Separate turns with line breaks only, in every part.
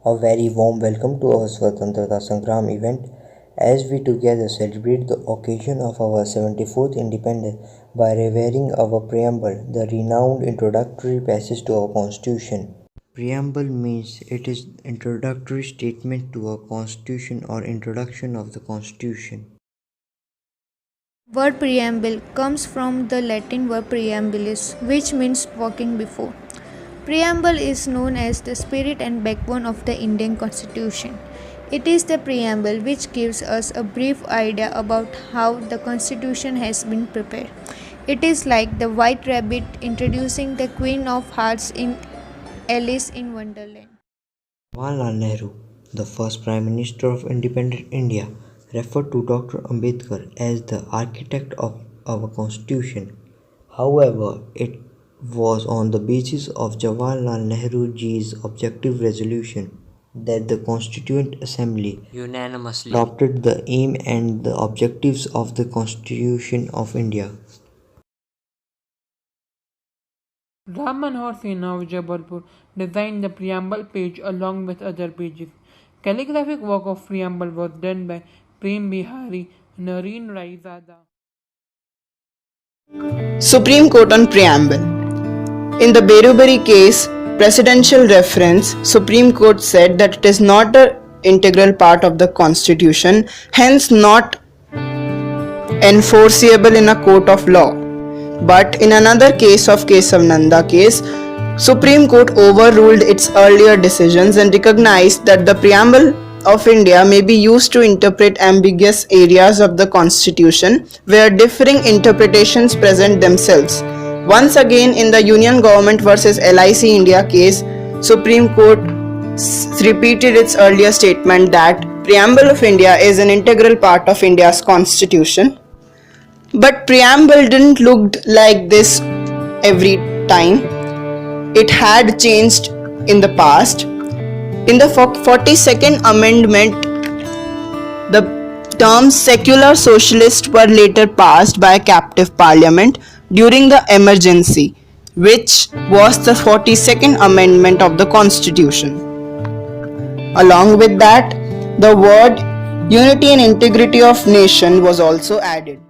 A very warm welcome to our Swatantrata Sangram event as we together celebrate the occasion of our 74th independence by revering our preamble, the renowned introductory passage to our constitution. Preamble means it is introductory statement to a constitution or introduction of the constitution.
Word preamble comes from the Latin verb preambulis, which means walking before. Preamble is known as the spirit and backbone of the Indian Constitution. It is the preamble which gives us a brief idea about how the Constitution has been prepared. It is like the white rabbit introducing the Queen of Hearts in Alice in Wonderland.
Jawaharlal Nehru, the first Prime Minister of independent India, referred to Dr. Ambedkar as the architect of our constitution. However, it was on the basis of Jawaharlal Nehru ji's objective resolution that the Constituent Assembly unanimously adopted the aim and the objectives of the Constitution of India.
Ram Manohar Sinha of Jabalpur designed the preamble page along with other pages. Calligraphic work of preamble was done by Prem Bihari Nareen Raizada.
Supreme Court on Preamble. In the Berubari case, presidential reference, Supreme Court said that it is not an integral part of the Constitution, hence not enforceable in a court of law. But in another case of Kesavananda case, Supreme Court overruled its earlier decisions and recognized that the preamble of India may be used to interpret ambiguous areas of the Constitution where differing interpretations present themselves. Once again, in the Union Government versus LIC India case, Supreme Court repeated its earlier statement that Preamble of India is an integral part of India's Constitution. But Preamble didn't look like this every time. It had changed in the past. In the 42nd Amendment, the terms secular socialist were later passed by a captive parliament during the emergency, which was the 42nd Amendment of the Constitution. Along with that, the word unity and integrity of nation was also added.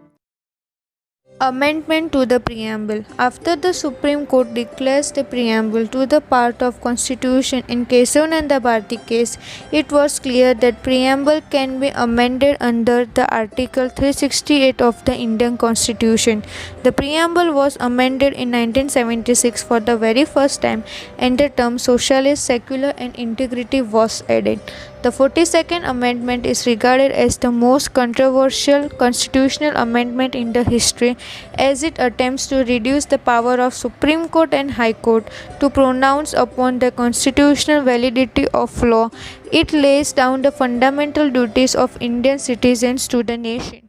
Amendment to the Preamble. After the Supreme Court declares the Preamble to the part of Constitution in Kesavananda Bharati case, it was clear that Preamble can be amended under the Article 368 of the Indian Constitution. The Preamble was amended in 1976 for the very first time and the term socialist, secular and integrity was added. The 42nd Amendment is regarded as the most controversial constitutional amendment in the history as it attempts to reduce the power of Supreme Court and High Court to pronounce upon the constitutional validity of law. It lays down the fundamental duties of Indian citizens to the nation.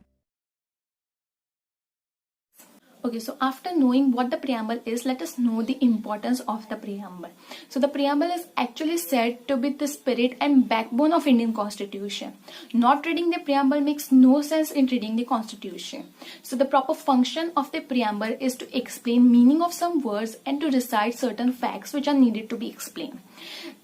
Okay, so after knowing what the preamble is, let us know the importance of the preamble. So the preamble is actually said to be the spirit and backbone of Indian Constitution. Not reading the preamble makes no sense in reading the Constitution. So the proper function of the preamble is to explain meaning of some words and to recite certain facts which are needed to be explained.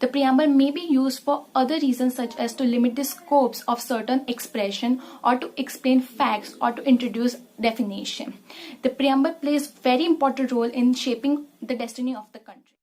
The preamble may be used for other reasons such as to limit the scopes of certain expression or to explain facts or to introduce definition. The preamble plays very important role in shaping the destiny of the country.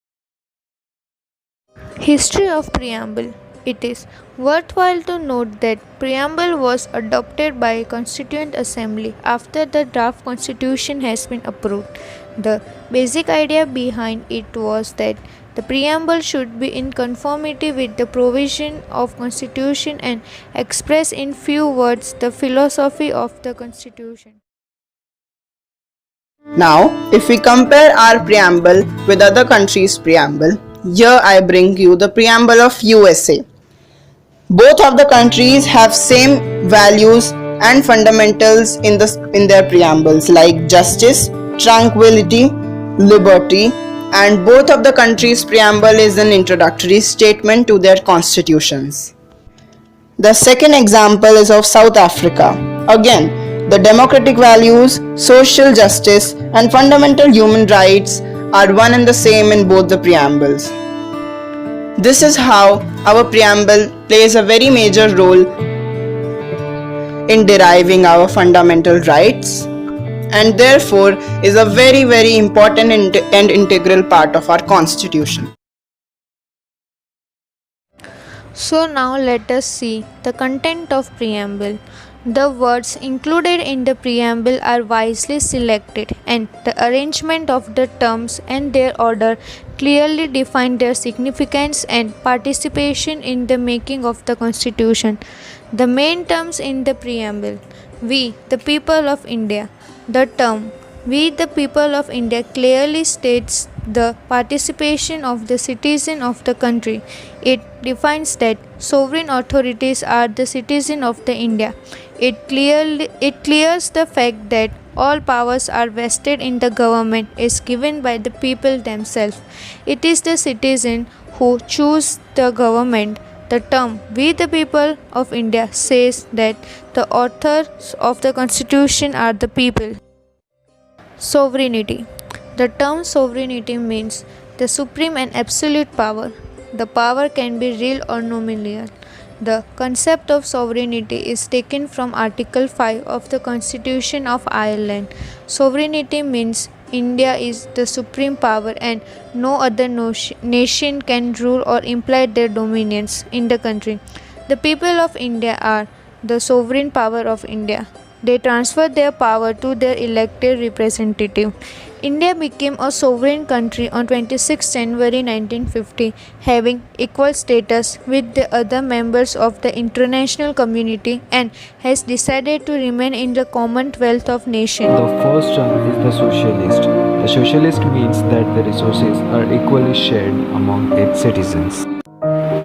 History of Preamble. It is worthwhile to note that Preamble was adopted by Constituent Assembly after the draft constitution has been approved. The basic idea behind it was that the preamble should be in conformity with the provision of Constitution and express in few words the philosophy of the Constitution.
Now, if we compare our preamble with other countries' preamble, here I bring you the preamble of USA. Both of the countries have same values and fundamentals in their preambles like justice, tranquility, liberty, and both of the countries' preamble is an introductory statement to their constitutions. The second example is of South Africa. Again, the democratic values, social justice, and fundamental human rights are one and the same in both the preambles. This is how our preamble plays a very major role in deriving our fundamental rights and therefore is a very important and integral part of our constitution.
So now let us see the content of preamble. The words included in the preamble are wisely selected, and the arrangement of the terms and their order clearly define their significance and participation in the making of the Constitution. The main terms in the preamble: we, the people of India. The term we, the people of India, clearly states the participation of the citizen of the country. It defines that sovereign authorities are the citizen of the India. It clears the fact that all powers are vested in the government is given by the people themselves. It is the citizen who choose the government. The term we the people of India says that the authors of the constitution are the people. Sovereignty. The term sovereignty means the supreme and absolute power. The power can be real or nominal. The concept of sovereignty is taken from Article 5 of the Constitution of Ireland. Sovereignty means India is the supreme power and no other nation can rule or imply their dominions in the country. The people of India are the sovereign power of India. They transfer their power to their elected representative. India became a sovereign country on 26 January 1950, having equal status with the other members of the international community and has decided to remain in the Commonwealth of Nations.
The first term is the socialist. The socialist means that the resources are equally shared among its citizens.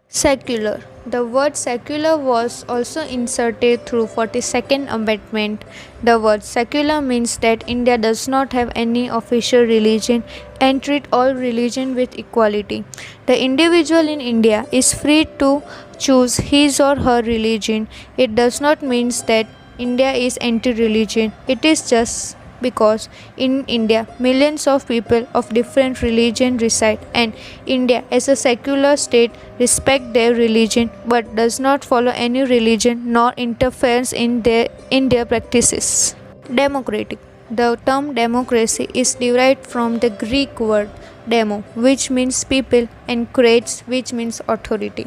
Secular. The word secular was also inserted through 42nd Amendment. The word secular means that India does not have any official religion and treat all religion with equality. The individual in India is free to choose his or her religion. It does not mean that India is anti-religion. It is just because in India millions of people of different religion reside and India as a secular state respect their religion but does not follow any religion nor interferes in their practices. Democratic. The term democracy is derived from the Greek word demo, which means people, and kratos, which means authority.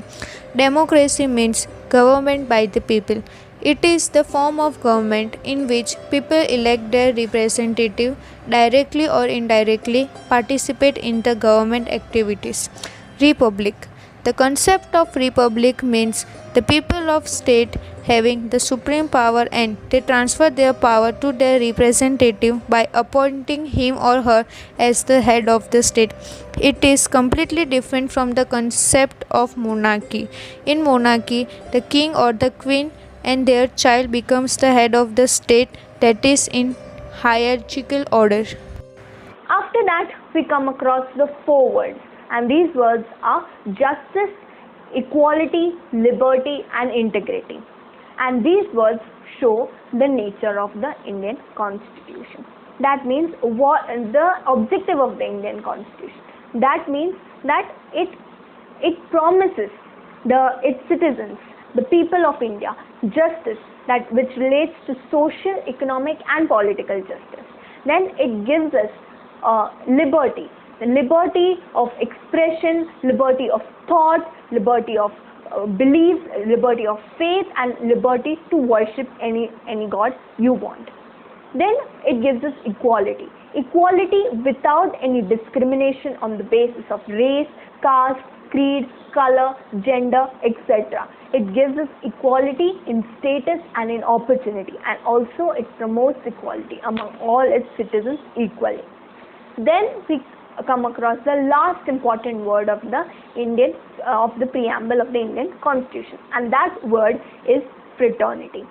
Democracy means government by the people. It is the form of government in which people elect their representative directly or indirectly participate in the government activities. Republic. The concept of republic means the people of state having the supreme power and they transfer their power to their representative by appointing him or her as the head of the state. It is completely different from the concept of monarchy. In monarchy, the king or the queen and their child becomes the head of the state, that is in hierarchical order.
After that, we come across the four words, and these words are justice, equality, liberty, and integrity. And these words show the nature of the Indian Constitution. That means what the objective of the Indian Constitution. That means that it promises its citizens, the people of India, justice that which relates to social, economic and political justice. Then it gives us liberty, the liberty of expression, liberty of thought, liberty of belief, liberty of faith and liberty to worship any god you want. Then it gives us equality. Equality without any discrimination on the basis of race, caste, creed, color, gender, etc. It gives us equality in status and in opportunity, and also it promotes equality among all its citizens equally. Then we come across the last important word of the preamble of the Indian Constitution, and that word is fraternity.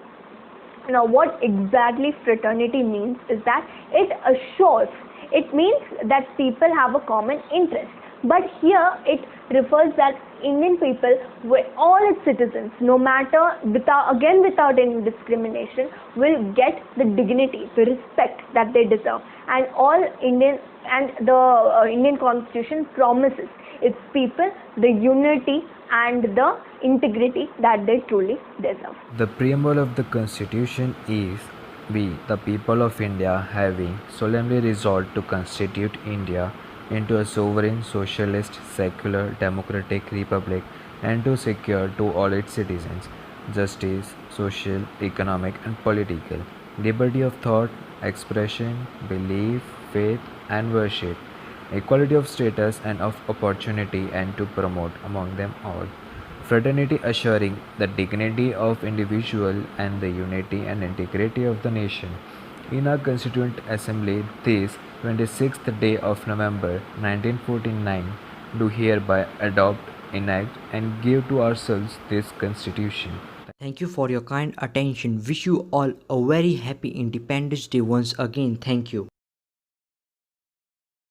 Now, what exactly fraternity means is that it means that people have a common interest. But here it refers that Indian people, all its citizens, no matter without any discrimination, will get the dignity, the respect that they deserve, and all Indian and the Indian Constitution promises its people the unity and the integrity that they truly deserve.
The preamble of the Constitution is: We, the people of India, having solemnly resolved to constitute India into a sovereign, socialist, secular, democratic republic, and to secure to all its citizens justice, social, economic, and political, liberty of thought, expression, belief, faith, and worship, equality of status and of opportunity, and to promote among them all fraternity, assuring the dignity of individual and the unity and integrity of the nation. In our Constituent Assembly, this 26th day of November 1949, do hereby adopt, enact, and give to ourselves this Constitution.
Thank you for your kind attention. Wish you all a very happy Independence Day once again. Thank you.